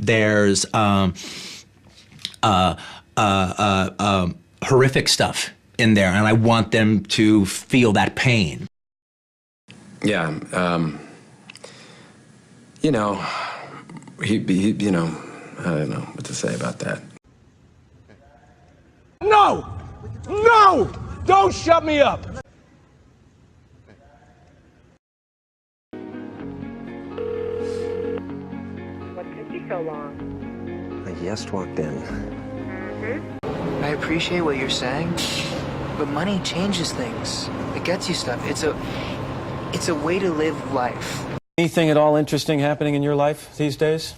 there's horrific stuff in there, and I want them to feel that pain. Yeah, you know, you know, I don't know what to say about that. No! No! Don't shut me up! What took you so long? A guest walked in. I appreciate what you're saying, but money changes things. It gets you stuff. It's a way to live life. Anything at all interesting happening in your life these days?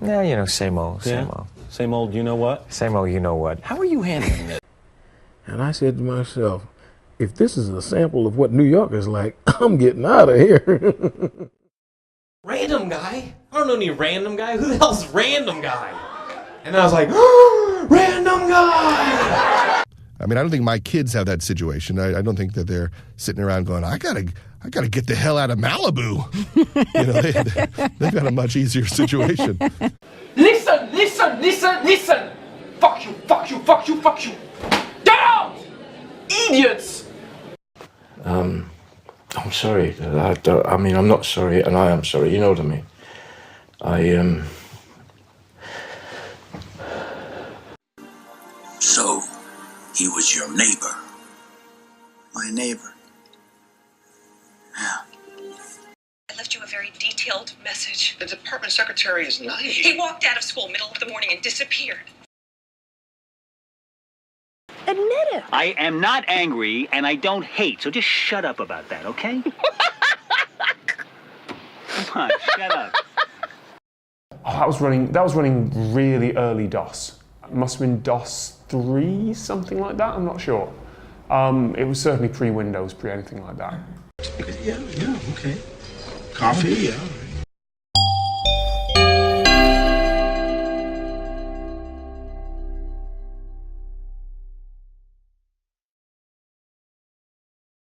Yeah, you know, same old, same old. Same old, you know what? Same old, you know what. How are you handling this? And I said to myself, if this is a sample of what New York is like, I'm getting out of here. Random guy? I don't know any random guy. Who the hell's random guy? And I was like, oh, random guy! I mean, I don't think my kids have that situation. I don't think that they're sitting around going, I gotta get the hell out of Malibu. You know, they've got a much easier situation. Listen, listen, listen, listen! Fuck you, fuck you, fuck you, fuck you! Get out! Idiots! I'm sorry. I mean, I'm not sorry, and I am sorry. You know what I mean? So, he was your neighbor. My neighbor. Yeah. I left you a very detailed message. The department secretary is nice. He walked out of school middle of the morning and disappeared. Admit it. I am not angry, and I don't hate, so just shut up about that, okay? Come on, shut up. Oh, that was running really early DOS. It must have been DOS 3, something like that, I'm not sure. It was certainly pre-Windows, pre-anything like that. Yeah, okay. Coffee, yeah.